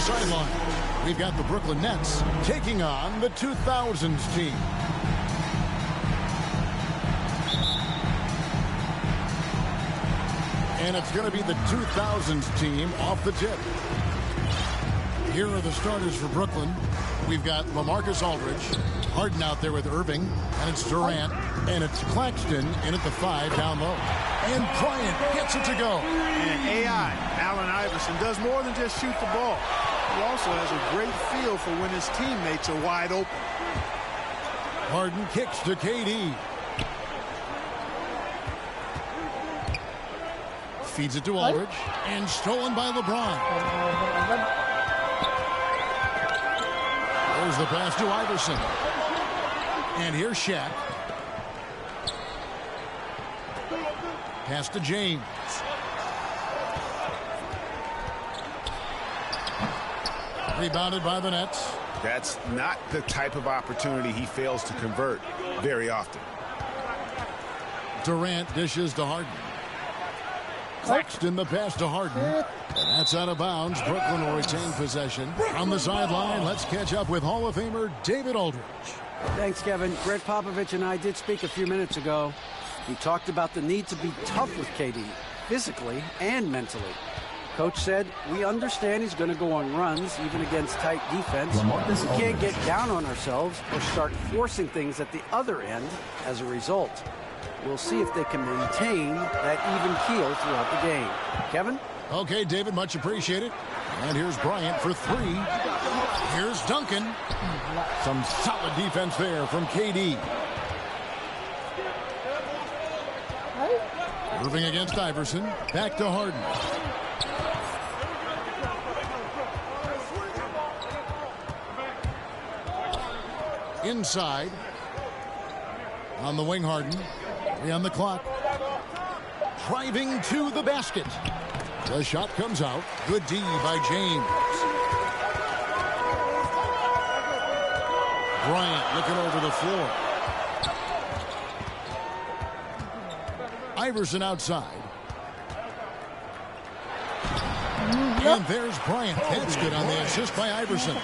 sideline, we've got the Brooklyn Nets taking on the 2000s team. And it's going to be the 2000s team off the tip. Here are the starters for Brooklyn. We've got LaMarcus Aldridge, Harden out there with Irving, and it's Durant, and it's Claxton in at the 5 down low. And Bryant gets it to go. And AI, Allen Iverson, does more than just shoot the ball. He also has a great feel for when his teammates are wide open. Harden kicks to KD. Feeds it to Aldridge, and stolen by LeBron. There's the pass to Iverson. And here's Shaq. Pass to James. Rebounded by the Nets. That's not the type of opportunity he fails to convert very often. Durant dishes to Harden. Claxton the pass to Harden. And that's out of bounds. Brooklyn will retain possession. On the sideline, let's catch up with Hall of Famer David Aldridge. Thanks, Kevin. Greg Popovich and I did speak a few minutes ago. We talked about the need to be tough with KD, physically and mentally. Coach said, we understand he's going to go on runs, even against tight defense. We can't get down on ourselves or start forcing things at the other end as a result. We'll see if they can maintain that even keel throughout the game. Kevin? Okay, David, much appreciated. And here's Bryant for 3. Here's Duncan. Some solid defense there from KD. Moving against Iverson. Back to Harden. Inside. On the wing, Harden. 3 on the clock. Driving to the basket. The shot comes out. Good D by James. Bryant looking over the floor. Iverson outside. And there's Bryant. That's good on the assist by Iverson.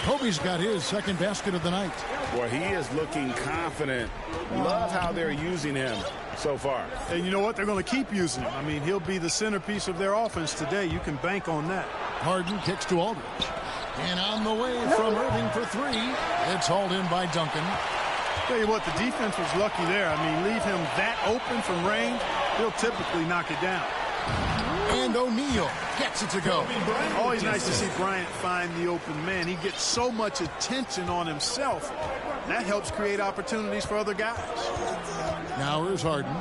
Kobe's got his second basket of the night. Well, he is looking confident. Love how they're using him so far. And you know what? They're going to keep using him. I mean, he'll be the centerpiece of their offense today. You can bank on that. Harden kicks to Aldridge. And on the way from Irving for 3. It's hauled in by Duncan. Tell you what, the defense was lucky there. I mean, leave him that open from range, he'll typically knock it down. And O'Neal gets it to go. Always nice to see Bryant find the open man. He gets so much attention on himself. That helps create opportunities for other guys. Now here's Harden.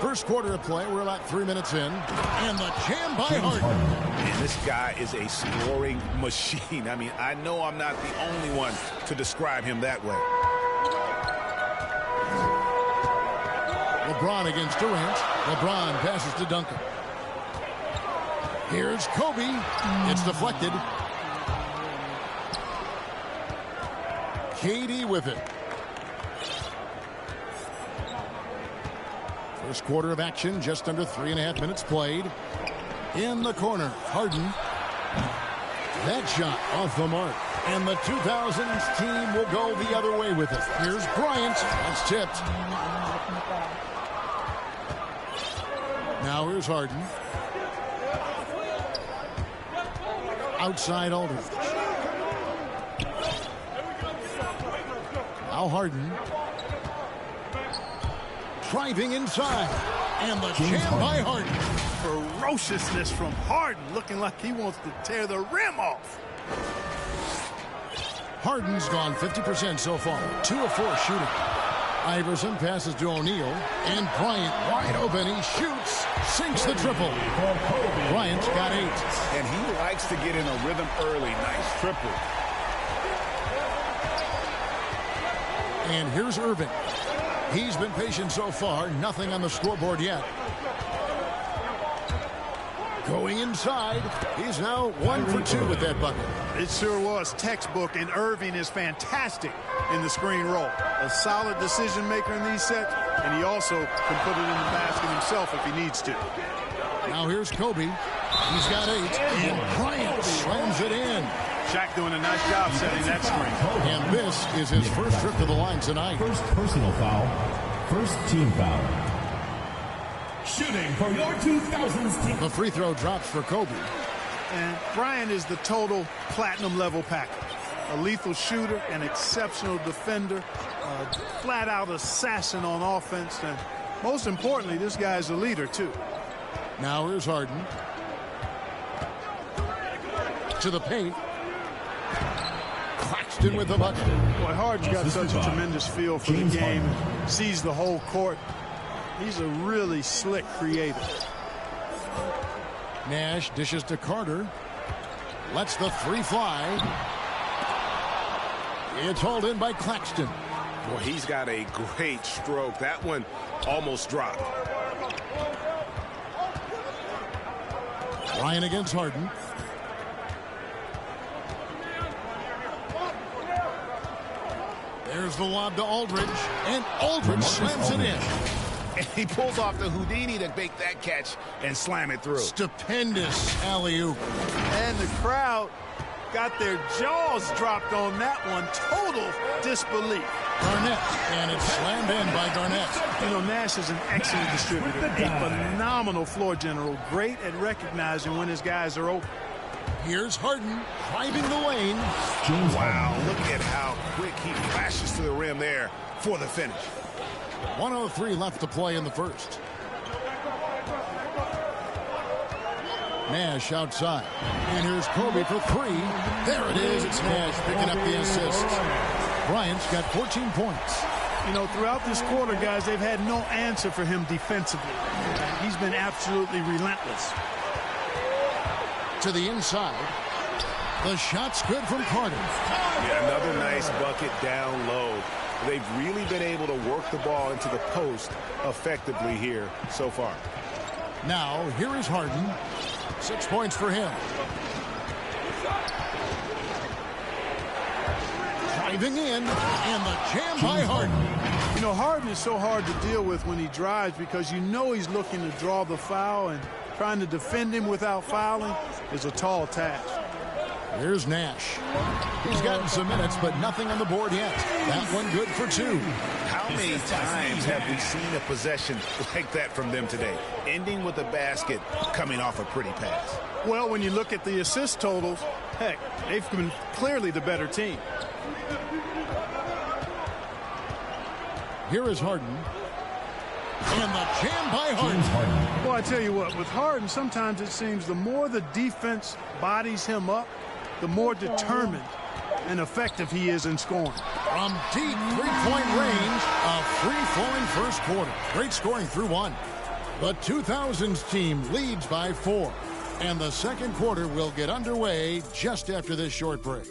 First quarter of play. We're about 3 minutes in. And the jam by Harden. And this guy is a scoring machine. I mean, I know I'm not the only one to describe him that way. LeBron against Durant. LeBron passes to Duncan. Here's Kobe. It's deflected. KD with it. First quarter of action, just under 3.5 minutes played. In the corner, Harden. That shot off the mark. And the 2000s team will go the other way with it. Here's Bryant. That's tipped. Now here's Harden. Outside Aldridge. Now Harden. Driving inside. And the jam by Harden. Ferociousness from Harden, looking like he wants to tear the rim off. Harden's gone 50% so far. 2 of 4 shooting. Iverson passes to O'Neal. And Bryant wide open. He shoots. Sinks the triple. Bryant's got 8. And he likes to get in a rhythm early. Nice triple. And here's Irving. He's been patient so far. Nothing on the scoreboard yet. Going inside. He's now 1 for 2 with that bucket. It sure was textbook, and Irving is fantastic in the screen roll. A solid decision maker in these sets, and he also can put it in the basket himself if he needs to. Now here's Kobe. He's got 8. And Bryant slams it in. Shaq doing a nice job setting that screen. And this is his first trip to the line tonight. First personal foul. First team foul. Shooting for your 2000s team. The free throw drops for Kobe. And Bryant is the total platinum level package. A lethal shooter, an exceptional defender, a flat-out assassin on offense, and most importantly, this guy's a leader, too. Now here's Harden. To the paint. Claxton with the bucket. Boy, Harden's got such a tremendous feel for the game, sees the whole court. He's a really slick creator. Nash dishes to Carter. Lets the three fly. It's hauled in by Claxton. Well, he's got a great stroke. That one almost dropped. Ryan against Harden. There's the lob to Aldridge. And Aldridge slams it in. And he pulls off the Houdini to make that catch and slam it through. Stupendous alley-oop. And the crowd got their jaws dropped on that one. Total disbelief. Garnett, and it's slammed in by Garnett. You know, Nash is an excellent distributor, a phenomenal floor general, great at recognizing when his guys are open. Here's Harden driving the lane. Wow, look at how quick he flashes to the rim there for the finish. 1:03 left to play in the first. Nash outside. And here's Kobe for 3. There it is. It's Nash picking up the assist. Bryant's got 14 points. You know, throughout this quarter, guys, they've had no answer for him defensively. He's been absolutely relentless. To the inside. The shot's good from Carter. Yeah, another nice bucket down low. They've really been able to work the ball into the post effectively here so far. Now, here is Harden. 6 points for him. Driving in, and the jam by Harden. You know, Harden is so hard to deal with when he drives because you know he's looking to draw the foul, and trying to defend him without fouling is a tall task. Here's Nash. He's gotten some minutes, but nothing on the board yet. That one good for 2. How many times have we seen a possession like that from them today? Ending with a basket, coming off a pretty pass. Well, when you look at the assist totals, heck, they've been clearly the better team. Here is Harden. And the jam by Harden. Well, I tell you what, with Harden, sometimes it seems the more the defense bodies him up, the more determined and effective he is in scoring. From deep three-point range, a free-flowing first quarter. Great scoring through 1. The 2000s team leads by 4. And the second quarter will get underway just after this short break.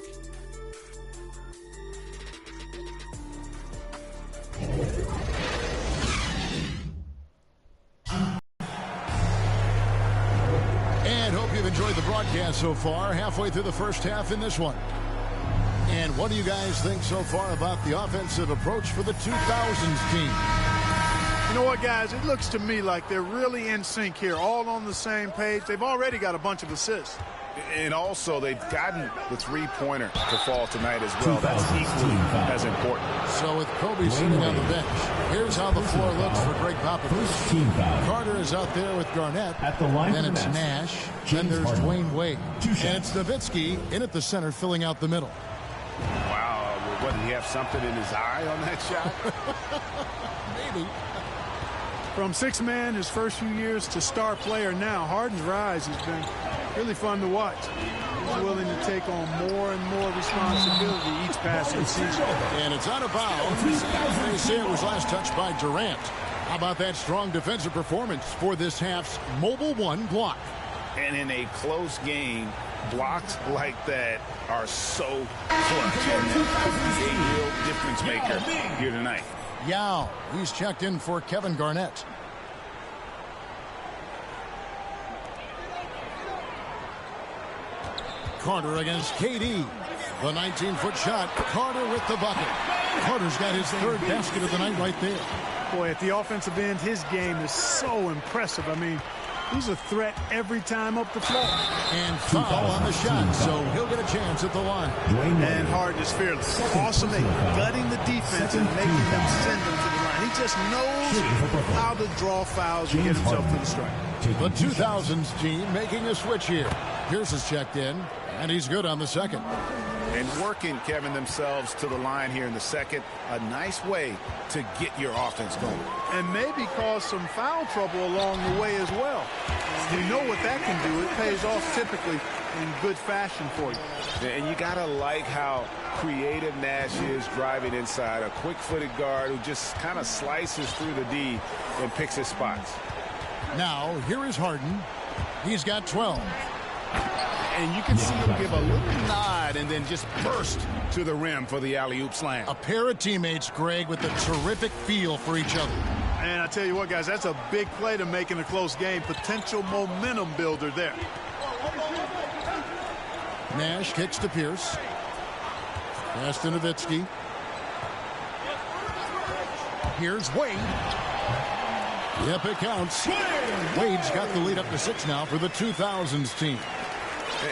And hope you've enjoyed the broadcast so far. Halfway through the first half in this one. And what do you guys think so far about the offensive approach for the 2000s team? You know what, guys? It looks to me like they're really in sync here, all on the same page. They've already got a bunch of assists. And also, they've gotten the three-pointer to fall tonight as well. That's equally as important. So with Kobe sitting on the bench, here's how the floor looks for Greg Popovich. Carter is out there with Garnett. At the line then for it's the Nash. James Then there's Harden. Dwayne Wade. Two And shots. it's Nowitzki in at the center, filling out the middle. Wow, what, did he have something in his eye on that shot? Maybe. From six-man his first few years to star player now, Harden's rise has been really fun to watch. He's willing to take on more and more responsibility each passing season. And it's out of bounds. They say it was last touched by Durant. How about that strong defensive performance for this half's Mobile One block? And in a close game, blocks like that are so clutch. And that could be a real difference maker here tonight. Yao, he's checked in for Kevin Garnett. Carter against KD. The 19-foot shot. Carter with the bucket. Carter's got his third basket of the night right there. Boy, at the offensive end, his game is so impressive. I mean, He's a threat every time up the floor. And foul on the shot, so he'll get a chance at the line. And Harden is fearless. Awesome at gutting the defense and making them send them to the line. He just knows how to draw fouls and get himself to the strike. The 2000s team making a switch here. Pierce has checked in, and he's good on the second. And working, Kevin, themselves to the line here in the second. A nice way to get your offense going. And maybe cause some foul trouble along the way as well. We know what that can do. It pays off typically in good fashion for you. And you got to like how creative Nash is driving inside. A quick-footed guard who just kind of slices through the D and picks his spots. Now, here is Harden. He's got 12. And you can see him give a little nod and then just burst to the rim for the alley-oop slam. A pair of teammates, Greg, with a terrific feel for each other. And I tell you what, guys, that's a big play to make in a close game. Potential momentum builder there. Nash kicks to Pierce. Pass to Nowitzki. Here's Wade. Yep, it counts. Wade's got the lead up to 6 now for the 2000s team.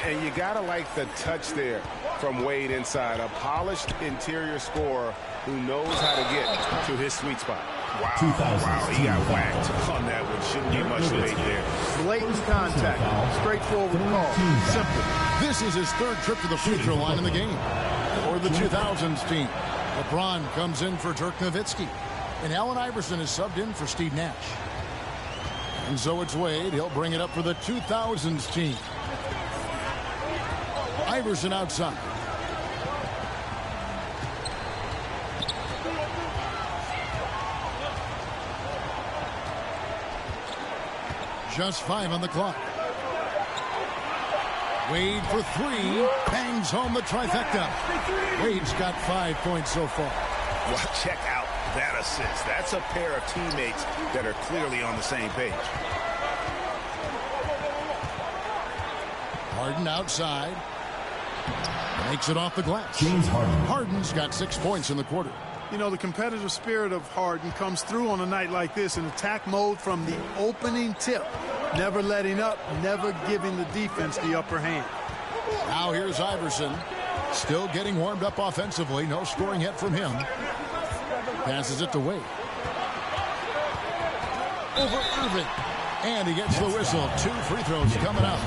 And you got to like the touch there from Wade inside. A polished interior scorer who knows how to get to his sweet spot. Wow, he got whacked on that one. Shouldn't be much late there. Blatant contact. Straightforward call. Simple. This is his 3rd trip to the free throw line in the game. For the 2000s team, LeBron comes in for Dirk Nowitzki. And Allen Iverson is subbed in for Steve Nash. And so it's Wade. He'll bring it up for the 2000s team. Iverson outside. Just 5 on the clock. Wade for 3. Bangs home the trifecta. Wade's got 5 points so far. Well, check out that assist. That's a pair of teammates that are clearly on the same page. Harden outside. Makes it off the glass. James Harden. Harden's got 6 points in the quarter. You know, the competitive spirit of Harden comes through on a night like this in attack mode from the opening tip. Never letting up, never giving the defense the upper hand. Now here's Iverson. Still getting warmed up offensively. No scoring yet from him. Passes it to Wade. Over Irving. And he gets the whistle. 2 free throws coming up.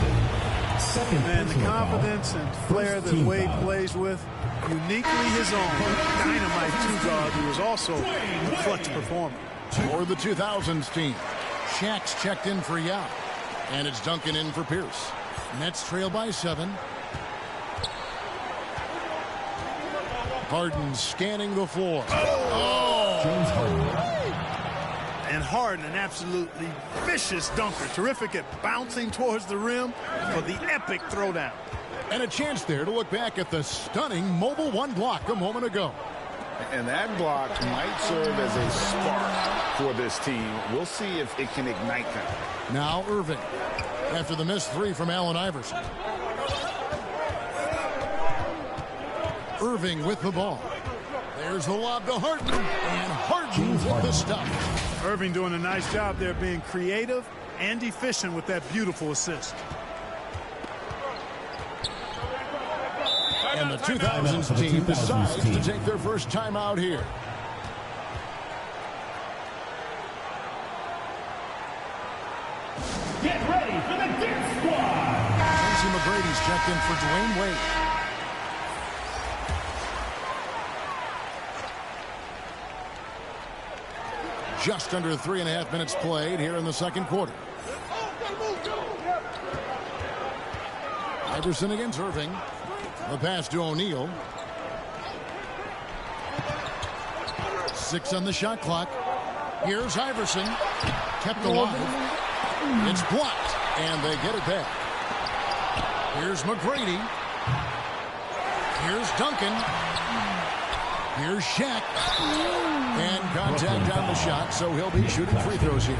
And the confidence and flair that Wade plays with, uniquely his own. Dynamite 2-guard who is also a clutch performer. For the 2000s team, Shaq's checked in for Yao. And it's Duncan in for Pierce. Nets trail by 7. Harden scanning the floor. James Harden. And Harden, an absolutely vicious dunker. Terrific at bouncing towards the rim for the epic throwdown. And a chance there to look back at the stunning mobile 1 block a moment ago. And that block might serve as a spark for this team. We'll see if it can ignite them. Now Irving, after the missed 3 from Allen Iverson. Irving with the ball. There's the lob to Harden, and Harden with the stop. Irving doing a nice job there being creative and efficient with that beautiful assist. And the 2000s team decides to take their first time out here. Get ready for the Dip Squad. Tracy McGrady's checked in for Dwayne Wade. Just under 3.5 minutes played here in the second quarter. Iverson against Irving. The pass to O'Neal. 6 on the shot clock. Here's Iverson. Kept alive. It's blocked, and they get it back. Here's McGrady. Here's Duncan. Here's Shaq. And contact on the shot, so he'll be shooting free throws here.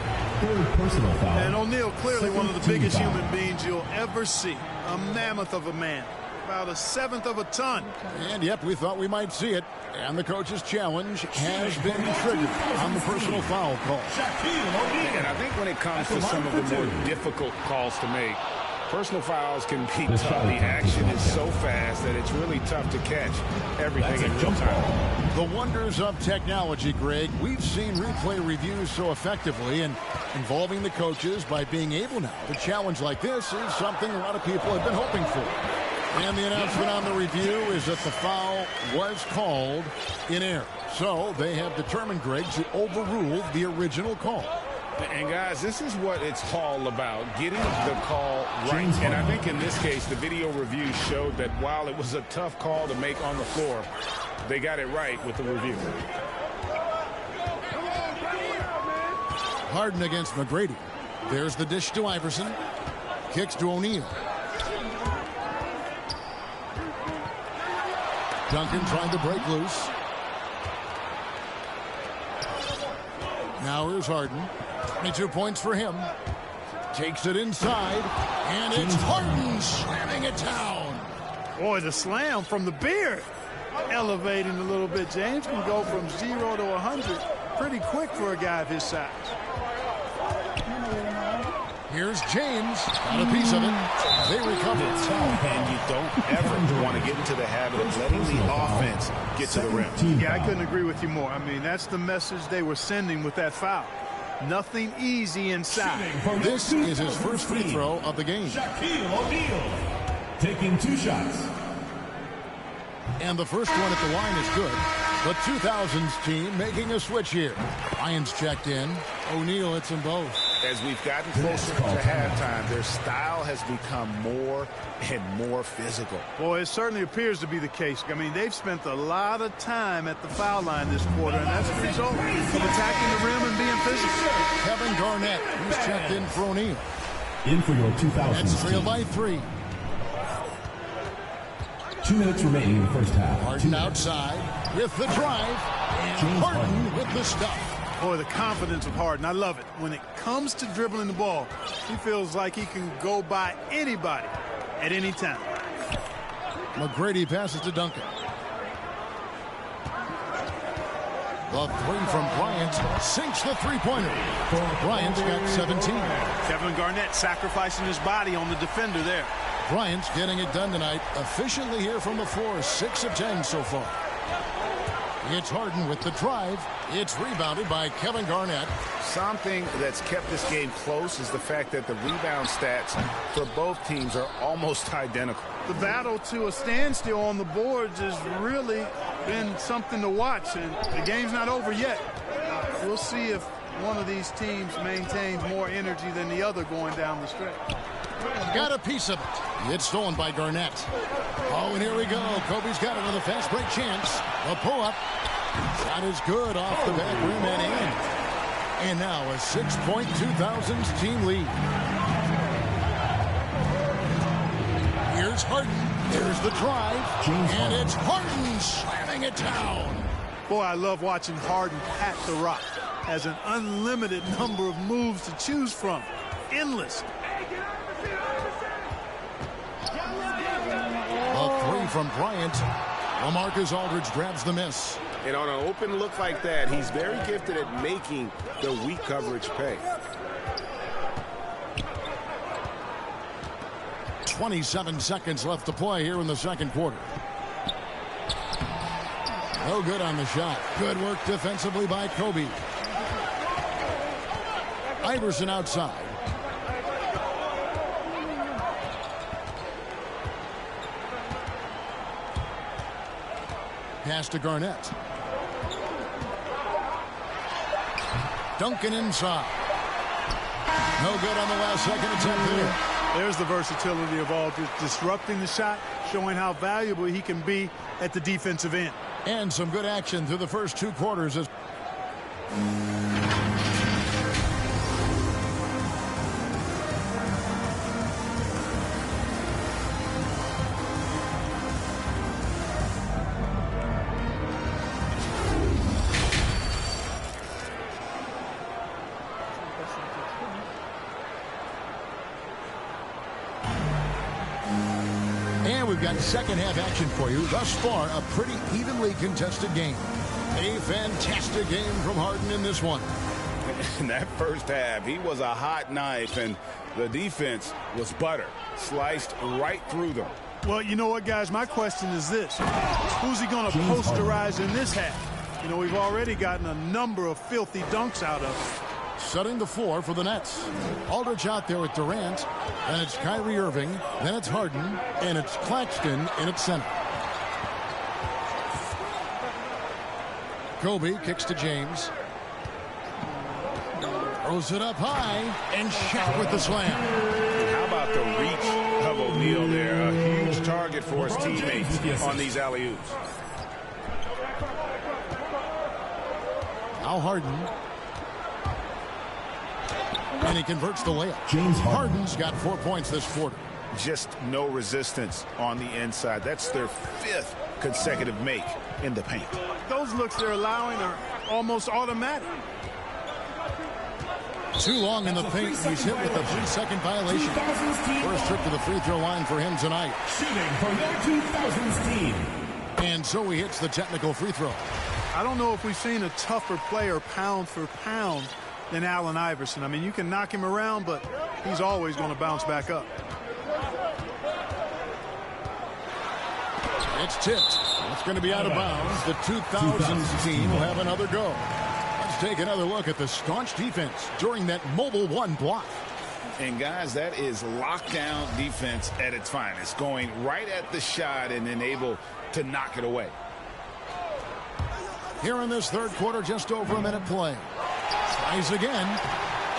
Personal foul. And O'Neal clearly one of the biggest human beings you'll ever see. A mammoth of a man. about 1/7 of a ton. And yep, we thought we might see it. And the coach's challenge has been triggered on the personal foul call. And I think when it comes to some of the more difficult calls to make, personal fouls can be tough. The action is so fast that it's really tough to catch everything in real time. The wonders of technology, Greg. We've seen replay reviews so effectively, and involving the coaches by being able now to challenge like this is something a lot of people have been hoping for. And the announcement on the review is that the foul was called in error. So they have determined, Greg, to overrule the original call. And guys, this is what it's all about, getting the call right. And I think in this case, the video review showed that while it was a tough call to make on the floor, they got it right with the review. Harden against McGrady. There's the dish to Iverson. Kicks to O'Neal. Duncan trying to break loose. Now here's Harden. 22 points for him. Takes it inside. And it's Harden slamming it down. Boy, the slam from the beard. Elevating a little bit. James can go from 0 to 100 pretty quick for a guy of his size. Here's James. Got a piece of it. They recover. And you don't ever want to get into the habit of letting the offense get to the rim. Yeah, I couldn't agree with you more. I mean, that's the message they were sending with that foul. Nothing easy inside. This is his first free throw of the game. O'Neal taking 2 shots. And the first one at the line is good. The 2000s team making a switch here. Lyons checked in. O'Neal hits them both. As we've gotten closer to halftime, their style has become more and more physical. Boy, it certainly appears to be the case. I mean, they've spent a lot of time at the foul line this quarter, and that's the result of attacking the rim and being physical. Kevin Garnett, who's checked in for O'Neal. In for your 2000s It's trailed team. by 3. 2 minutes remaining in the first half. Harden outside with the drive, and Harden with the stuff. Boy, the confidence of Harden, I love it. When it comes to dribbling the ball, he feels like he can go by anybody at any time. McGrady passes to Duncan. The 3 from Bryant sinks the three-pointer. Bryant's got 17. Kevin Garnett sacrificing his body on the defender there. Bryant's getting it done tonight efficiently here from the floor. 6 of 10 so far. It's Harden with the drive. It's rebounded by Kevin Garnett. Something that's kept this game close is the fact that the rebound stats for both teams are almost identical. The battle to a standstill on the boards has really been something to watch, and the game's not over yet. We'll see if one of these teams maintains more energy than the other going down the stretch. Got a piece of it. It's stolen by Garnett. Oh, and here we go. Kobe's got it with a fast break chance. A pull-up. Shot is good off the back rim and in. And now a 6-point 2000s team lead. Here's Harden. Here's the drive. And it's Harden slamming it down. Boy, I love watching Harden pat the rock. Has an unlimited number of moves to choose from. Endless. A 3 from Bryant. LaMarcus Aldridge grabs the miss. And on an open look like that, he's very gifted at making the weak coverage pay. 27 seconds left to play here in the second quarter. No good on the shot. Good work defensively by Kobe. Iverson outside. Pass to Garnett. Duncan inside. No good on the last second attempt there. There's the versatility of Aldridge, disrupting the shot, showing how valuable he can be at the defensive end. And some good action through the first 2 quarters. And we've got second half action for you. Thus far, a pretty evenly contested game. A fantastic game from Harden in this one. In that first half, he was a hot knife, and the defense was butter. Sliced right through them. Well, you know what, guys? My question is this. Who's he going to posterize in this half? You know, we've already gotten a number of filthy dunks out of him. Setting the floor for the Nets. Aldridge out there with Durant. Then it's Kyrie Irving. Then it's Harden. And it's Claxton in its center. Kobe kicks to James. Throws it up high. And Shaq with the slam. How about the reach of O'Neal there? A huge target for his teammates on these alley-oops. Now Harden. And he converts the layup. James Harden's got 4 points this quarter. Just no resistance on the inside. That's their 5th consecutive make in the paint. Those looks they're allowing are almost automatic. Too long in the paint. He's hit with a 3-second violation. First trip to the free throw line for him tonight. Shooting for your 2000s team. And so he hits the technical free throw. I don't know if we've seen a tougher player pound for pound than Allen Iverson. I mean, you can knock him around, but he's always going to bounce back up. It's tipped. It's going to be out of bounds. The 2000s team will have another go. Let's take another look at the staunch defense during that Mobile 1 block. And, guys, that is lockdown defense at its finest. Going right at the shot and then able to knock it away. Here in this third quarter, just over a minute play. Tries again.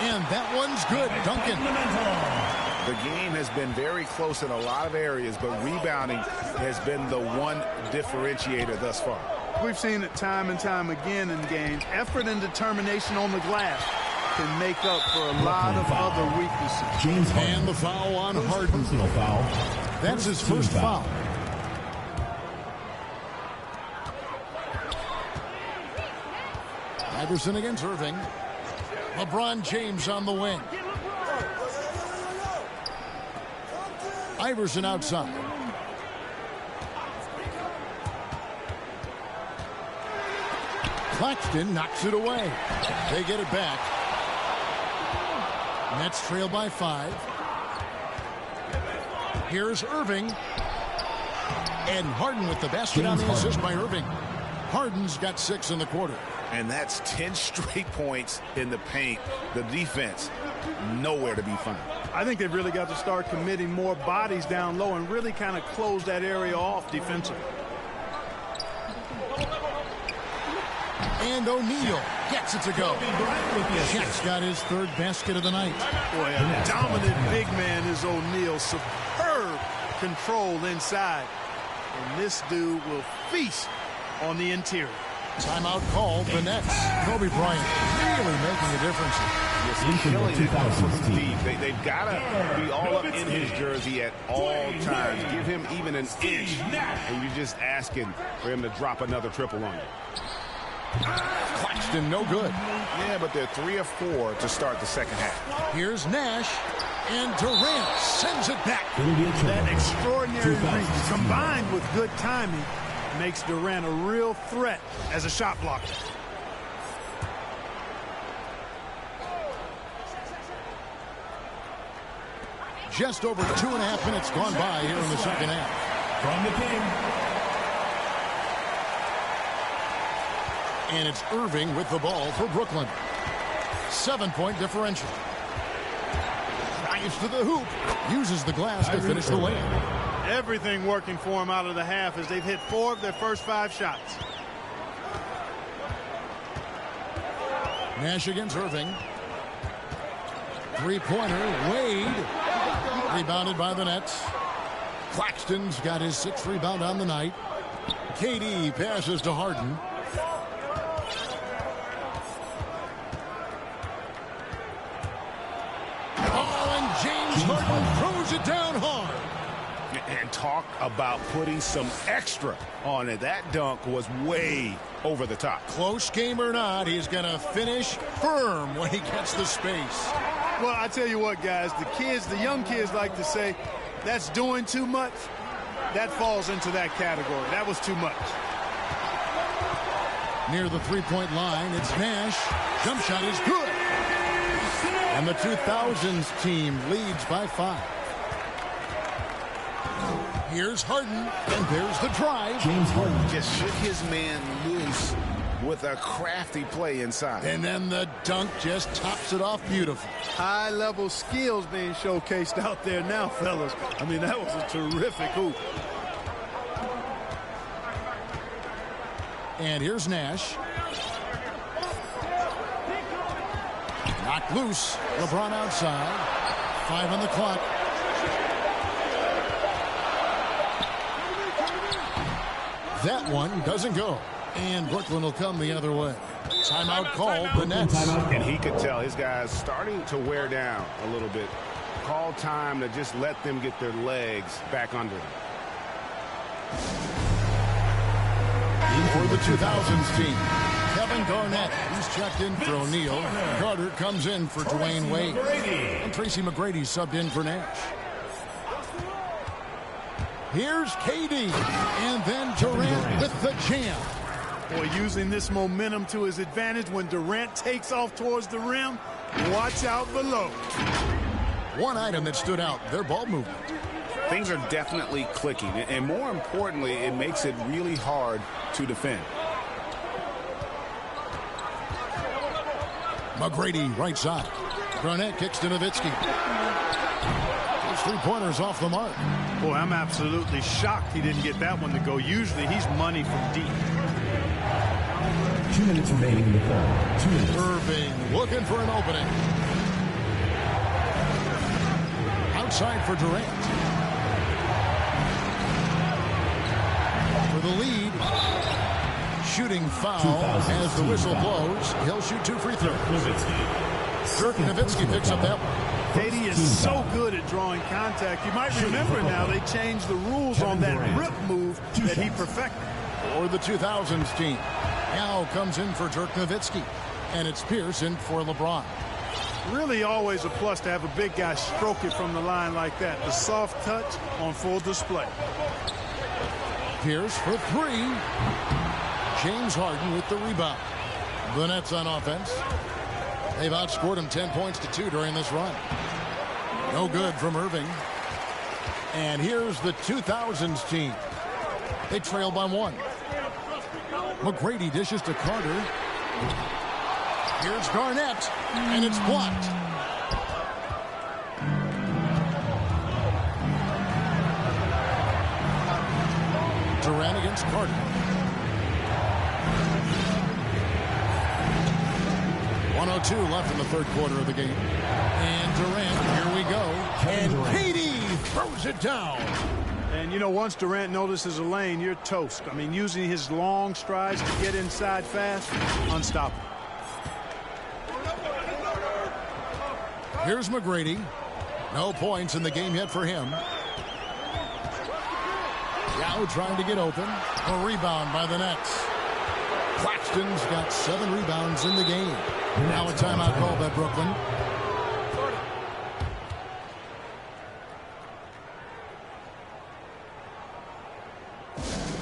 And that one's good. Duncan. The game has been very close in a lot of areas, but rebounding has been the one differentiator thus far. We've seen it time and time again in games. Effort and determination on the glass can make up for a lot of other weaknesses. James Harden. And the foul on Harden. Personal foul. That's his first foul. Iverson against Irving. LeBron James on the wing. Iverson outside. Claxton knocks it away. They get it back. Nets trail by 5. Here's Irving. And Harden with the basket on the assist by Irving. Harden's got 6 in the quarter. And that's 10 straight points in the paint. The defense, nowhere to be found. I think they've really got to start committing more bodies down low and really kind of close that area off defensively. And O'Neal gets it to go. Shaq's got his 3rd basket of the night. Boy, a dominant big man is O'Neal. Superb control inside. And this dude will feast on the interior. Timeout called. The Nets. Kobe Bryant really making a difference. Just killing it from deep. They've got to be all up in his jersey at all times. Give him even an inch, and you're just asking for him to drop another triple on you. Claxton, no good. Yeah, but they're 3 of 4 to start the second half. Here's Nash, and Durant sends it back. That extraordinary reach combined with good timing makes Durant a real threat as a shot blocker. Just over 2.5 minutes gone by here in the second half. From the king. And it's Irving with the ball for Brooklyn. 7-point differential. Drives to the hoop. Uses the glass to finish the layup. Everything working for him out of the half as they've hit 4 of their first 5 shots. Nash against Irving. 3-pointer. Wade. Rebounded by the Nets. Claxton's got his 6th rebound on the night. KD passes to Harden. Harden throws it down hard. And talk about putting some extra on it. That dunk was way over the top. Close game or not, he's going to finish firm when he gets the space. Well, I tell you what, guys, the young kids like to say, that's doing too much. that falls into that category. That was too much. Near the three-point line, it's Nash. Jump shot is good. And the 2000s team leads by 5. Here's Harden, and there's the drive. James Harden just shook his man loose with a crafty play inside. And then the dunk just tops it off beautiful. High-level skills being showcased out there now, fellas. I mean, that was a terrific hoop. And here's Nash. Knocked loose. LeBron outside. 5 on the clock. That one doesn't go. And Brooklyn will come the other way. Timeout called, the Nets. And he could tell his guys starting to wear down a little bit. Call time to just let them get their legs back under them. For the 2000s team, Kevin Garnett. He's checked in for O'Neal. Carter comes in for Dwayne Wade. And Tracy McGrady subbed in for Nash. Here's KD. And then Durant with the jam. Boy, using this momentum to his advantage when Durant takes off towards the rim. Watch out below. One item that stood out, their ball movement. Things are definitely clicking, and more importantly, it makes it really hard to defend. McGrady, right side. Garnett kicks to Nowitzki. Those 3-pointers off the mark. Boy, I'm absolutely shocked he didn't get that one to go. Usually he's money from deep. 2 minutes remaining in the third. 2 minutes. Irving looking for an opening. Outside for Durant. For the lead. Shooting foul as the whistle blows. He'll shoot 2 free throws. Dirk Nowitzki picks up that one. KD is so good at drawing contact. You might remember now they changed the rules on that rip move that he perfected. For the 2000s team. Now comes in for Dirk Nowitzki. And it's Pierce in for LeBron. Really always a plus to have a big guy stroke it from the line like that. The soft touch on full display. Pierce for 3. James Harden with the rebound. The Nets on offense. They've outscored him 10 points to 2 during this run. No good from Irving. And here's the 2000s team. They trail by 1. McGrady dishes to Carter. Here's Garnett, and it's blocked. Durant against Carter. .102 left in the third quarter of the game. And Durant, here we go. And KD throws it down. And, you know, once Durant notices a lane, you're toast. I mean, using his long strides to get inside fast, unstoppable. Here's McGrady. No points in the game yet for him. Yao trying to get open. A rebound by the Nets. Claxton's got 7 rebounds in the game. Now a timeout call by Brooklyn.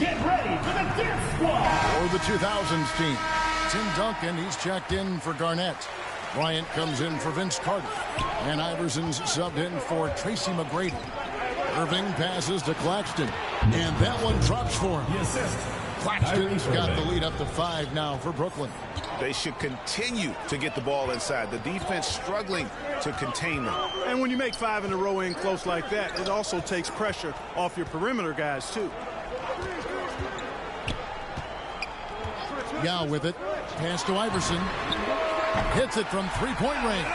Get ready for the dance squad. For the 2000s team. Tim Duncan, he's checked in for Garnett. Bryant comes in for Vince Carter. And Iverson's subbed in for Tracy McGrady. Irving passes to Claxton. And that one drops for him. The assist. Claxton's got the lead up to 5 now for Brooklyn. They should continue to get the ball inside. The defense struggling to contain them. And when you make 5 in a row in close like that, it also takes pressure off your perimeter guys, too. Yao with it. Pass to Iverson. Hits it from 3-point range.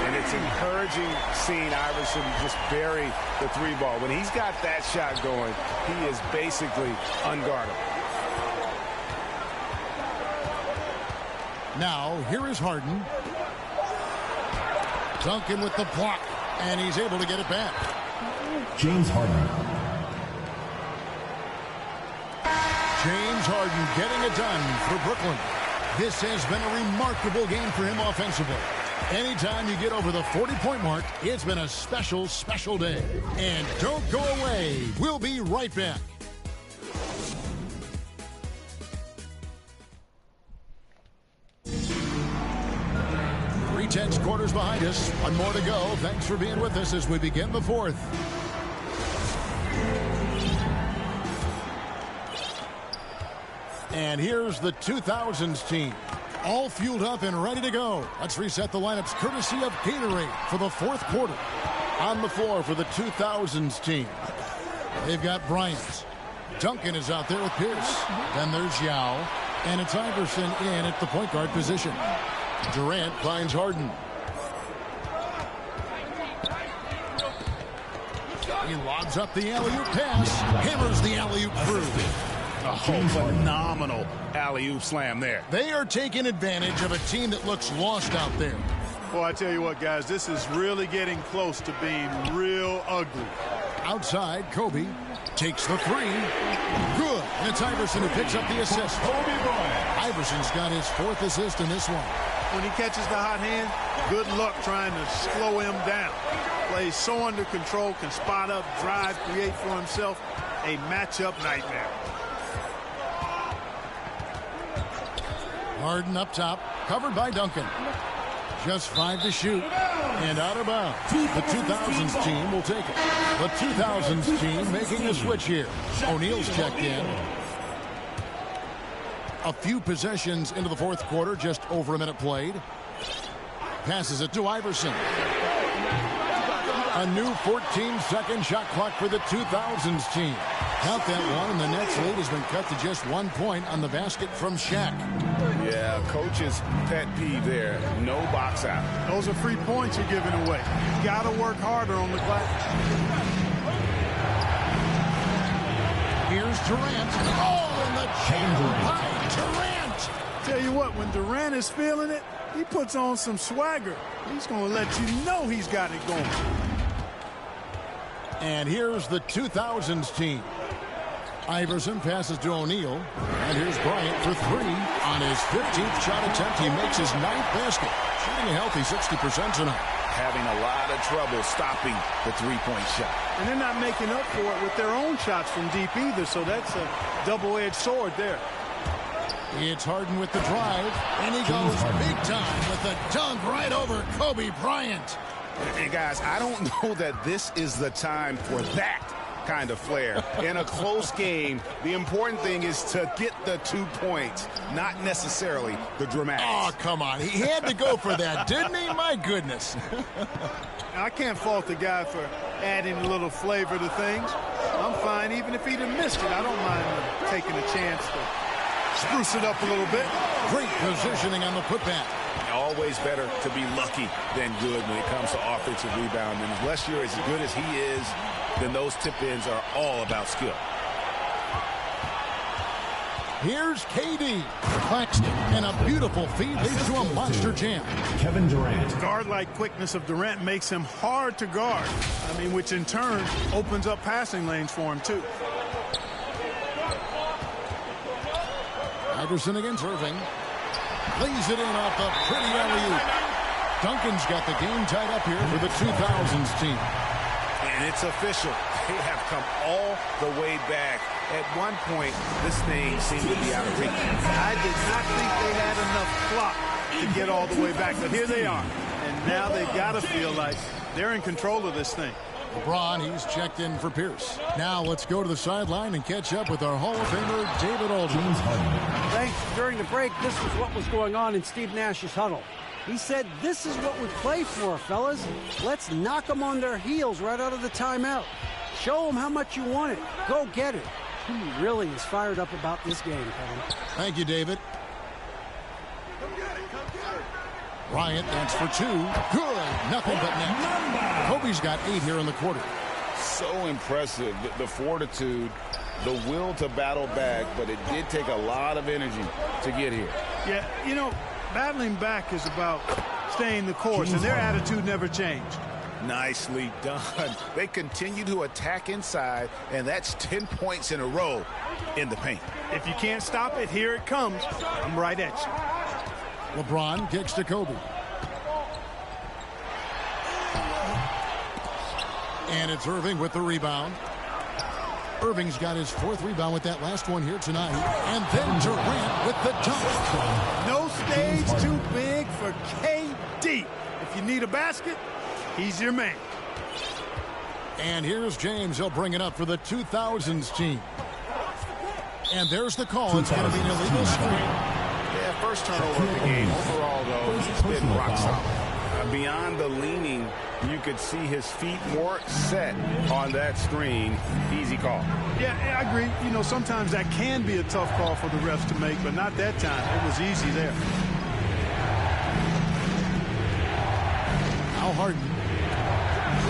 And it's encouraging seeing Iverson just bury the 3-ball. When he's got that shot going, he is basically unguardable. Now, here is Harden. Duncan with the block. And he's able to get it back. James Harden. James Harden getting it done for Brooklyn. This has been a remarkable game for him offensively. Anytime you get over the 40-point mark, it's been a special, special day. And don't go away. We'll be right back. 3/10 quarters behind us. One more to go. Thanks for being with us as we begin the fourth. And here's the 2000s team. All fueled up and ready to go. Let's reset the lineups courtesy of Gatorade for the fourth quarter. On the floor for the 2000s team, they've got Bryant. Duncan is out there with Pierce. Then there's Yao. And it's Iverson in at the point guard position. Durant finds Harden. He lobs up the alley-oop pass. Hammers the alley-oop through. Oh, phenomenal alley-oop slam there. They are taking advantage of a team that looks lost out there. Well, I tell you what, guys, this is really getting close to being real ugly. Outside, Kobe takes the three. Good. And it's Iverson who picks up the assist. Iverson's got his fourth assist in this one. When he catches the hot hand, good luck trying to slow him down. Plays so under control, can spot up, drive, create for himself. A matchup nightmare. Harden up top, covered by Duncan. Just 5 to shoot. And out of bounds. The 2000s team will take it. The 2000s team making a switch here. O'Neal's checked in. A few possessions into the fourth quarter, just over a minute played. Passes it to Iverson. A new 14-second shot clock for the 2000s team. Count that one, and the Nets lead has been cut to just 1 point on the basket from Shaq. Yeah, coach's pet peeve there. No box out. Those are free points you're giving away. You got to work harder on the glass. Here's Durant. Oh, and the jam by Durant. Tell you what, when Durant is feeling it, he puts on some swagger. He's going to let you know he's got it going. And here's the 2000s team. Iverson passes to O'Neal. And here's Bryant for three. On his 15th shot attempt, he makes his 9th basket. Shooting a healthy 60% tonight. Having a lot of trouble stopping the three-point shot. And they're not making up for it with their own shots from deep either, so that's a double-edged sword there. It's Harden with the drive, and he goes big time with a dunk right over Kobe Bryant. And guys, I don't know that this is the time for that kind of flair. In a close game, the important thing is to get the 2 points, not necessarily the dramatics. Oh, come on. He had to go for that, didn't he? My goodness. I can't fault the guy for adding a little flavor to things. I'm fine even if he'd have missed it. I don't mind taking a chance to spruce it up a little bit. Great positioning on the putback. Always better to be lucky than good when it comes to offensive rebounding. Unless you're as good as he is, then those tip-ins are all about skill. Here's KD. Claxton, and a beautiful feed leads to a monster jam. Kevin Durant. Guard-like quickness of Durant makes him hard to guard. I mean, which in turn opens up passing lanes for him, too. Iverson against Irving. Lays it in off the pretty alley-oop. Duncan's got the game tied up here for the 2000s team. And it's official. They have come all the way back. At one point, this thing seemed to be out of reach. I did not think they had enough clock to get all the way back, but here they are. And now they've got to feel like they're in control of this thing. LeBron, he's checked in for Pierce. Now let's go to the sideline and catch up with our Hall of Famer, David Aldridge. Thanks. During the break, this was what was going on in Steve Nash's huddle. He said, this is what we play for, fellas. Let's knock them on their heels right out of the timeout. Show them how much you want it. Go get it. He really is fired up about this game, Kevin. Thank you, David. Bryant, that's for two. Good. Nothing but net. Kobe's got 8 here in the quarter. So impressive. The fortitude, the will to battle back, but it did take a lot of energy to get here. Yeah, you know, battling back is about staying the course, and their attitude never changed. Nicely done. They continue to attack inside, and that's 10 points in a row in the paint. If you can't stop it, here it comes. I'm right at you. LeBron kicks to Kobe. And it's Irving with the rebound. Irving's got his 4th rebound with that last one here tonight. And then Durant with the dunk. No stage too big for KD. If you need a basket, he's your man. And here's James. He'll bring it up for the 2000s team. And there's the call. It's going to be an illegal screen. Yeah, first turnover of the game. Overall, though, he's been rock solid. Beyond the leaning, you could see his feet more set on that screen. Easy call. Yeah, I agree. You know, sometimes that can be a tough call for the refs to make, but not that time. It was easy there. Al Harden.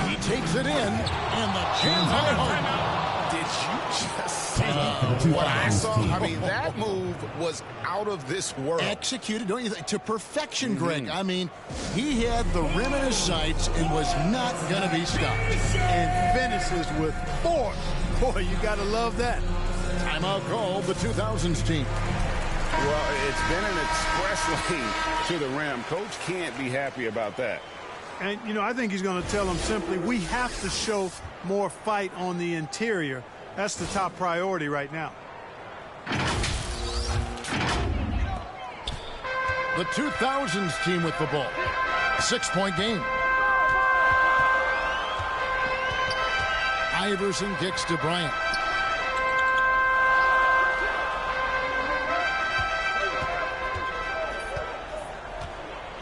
He takes it in, and the jam by Harden. Did you just see what I saw? I mean, that move was out of this world. Executed, don't you think? To perfection, Greg. I mean, he had the rim in his sights and was not going to be stopped. And finishes with 4. Boy, you got to love that. Timeout call, the 2000s team. Well, it's been an express lane to the rim. Coach can't be happy about that. And, you know, I think he's going to tell them simply, we have to show more fight on the interior. That's the top priority right now. The 2000s team with the ball. 6-point game. Iverson kicks to Bryant.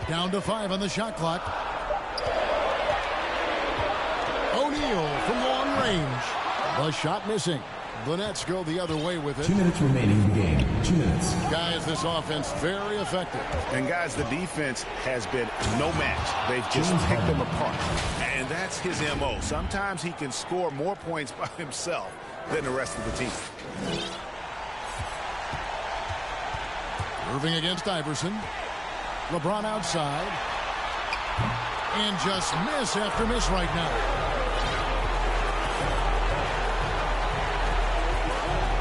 Down to 5 on the shot clock. O'Neal from long range. The shot missing. The Nets go the other way with it. 2 minutes remaining in the game. 2 minutes. Guys, this offense very effective. And guys, the defense has been no match. They've just picked them apart. And that's his MO. Sometimes he can score more points by himself than the rest of the team. Irving against Iverson. LeBron outside. And just miss after miss right now.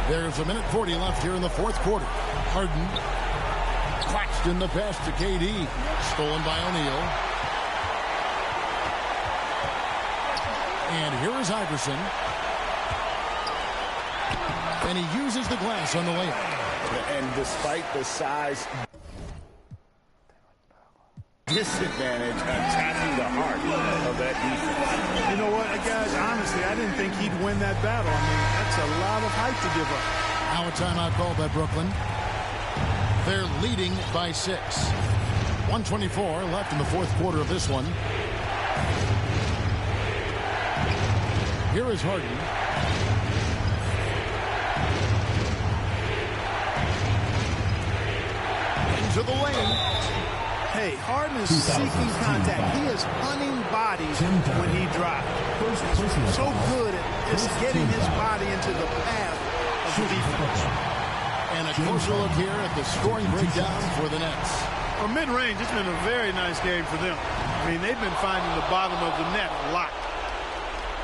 There's 1:40 left here in the 4th quarter. Harden. Claxton the pass to KD. Stolen by O'Neal. And here is Iverson. And he uses the glass on the layup. And despite the size disadvantage, attacking the heart of that defense. You know what, guys, honestly, I didn't think he'd win that battle. I mean, that's a lot of height to give up. Now a timeout called by Brooklyn. They're leading by 6. 1:24 left in the 4th quarter of this one. Here is Harden. Into the lane. Hey, Harden is seeking contact. He is hunting bodies when he drives. He's so good at just getting his body into the path of the defense. And a closer look here at the scoring breakdown for the Nets. For mid-range, it's been a very nice game for them. I mean, they've been finding the bottom of the net a lot.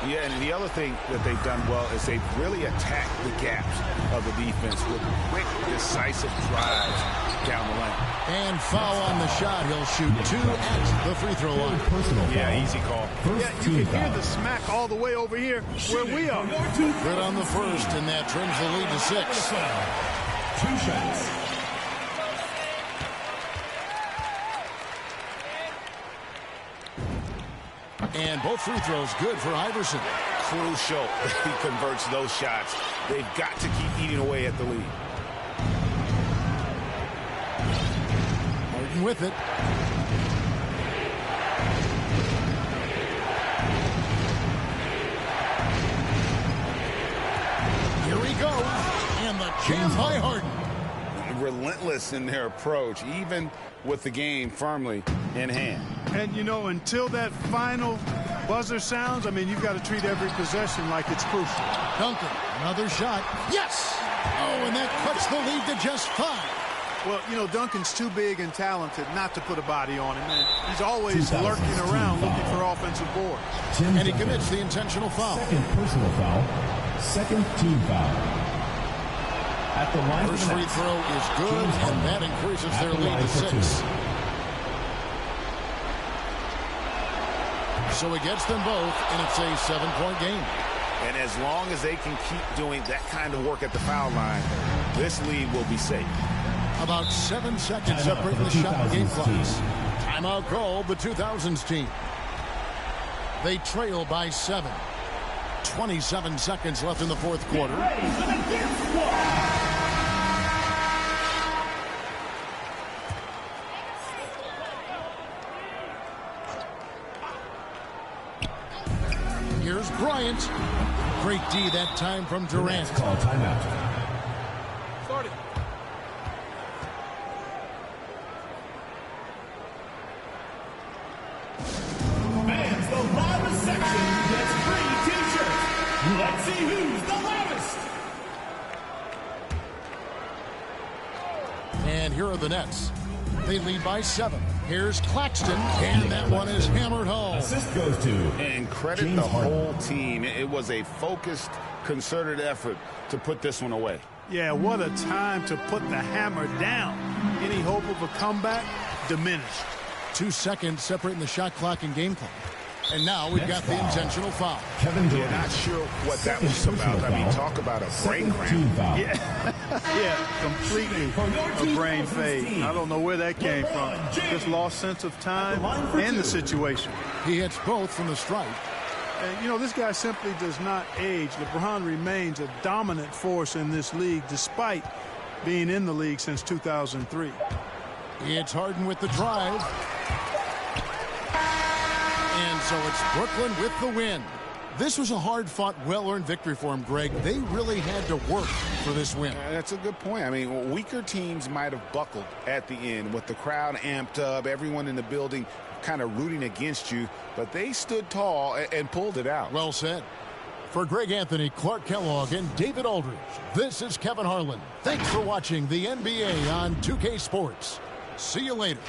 Yeah, and the other thing that they've done well is they've really attacked the gaps of the defense with quick, decisive drives down the lane. And foul on the shot. He'll shoot 2 at the free throw line. Yeah, easy call. Yeah, you can hear the smack all the way over here where we are. Good on the first, and that trims the lead to 6. 2 shots. And both free throws good for Iverson. Crucial that he converts those shots. They've got to keep eating away at the lead. Harden with it. Here he goes. And the jam by Harden. Relentless in their approach, even with the game firmly in hand. And, you know, until that final buzzer sounds, I mean, you've got to treat every possession like it's crucial. Duncan, another shot. Yes! Oh, and that cuts the lead to just 5. Well, you know, Duncan's too big and talented not to put a body on him. And he's always lurking around looking for offensive boards. And he commits the intentional foul. Second personal foul. Second team foul. At the line First free throw is good, and that increases their lead to 6. So he gets them both, and it's a 7-point game. And as long as they can keep doing that kind of work at the foul line, this lead will be safe. About 7 seconds separating the shot and game clocks. Timeout called the 2000s team. They trail by 7. 27 seconds left in the fourth quarter. Here's Bryant. Great D that time from Durant. Call timeout. Started. Fans, the loudest section gets free t-shirts. Let's see who's the loudest. And here are the Nets. They lead by 7. Here's Claxton, and that one is hammered home. Assist goes to And credit James the Harden. whole team. It was a focused, concerted effort to put this one away. Yeah, what a time to put the hammer down. Any hope of a comeback diminished. 2 seconds separating the shot clock and game clock. And now we've got the intentional foul. Kevin Durant. Not sure what that was about. I mean, talk about a brain cramp. Yeah, completely a brain fade. I don't know where that came from. Just lost sense of time and the situation. He hits both from the stripe. And, you know, this guy simply does not age. LeBron remains a dominant force in this league despite being in the league since 2003. It's Harden with the drive. And so it's Brooklyn with the win. This was a hard-fought, well-earned victory for him, Greg. They really had to work for this win. That's a good point. I mean, weaker teams might have buckled at the end with the crowd amped up, everyone in the building kind of rooting against you, but they stood tall and pulled it out. Well said. For Greg Anthony, Clark Kellogg, and David Aldridge, this is Kevin Harlan. Thanks for watching the NBA on 2K Sports. See you later.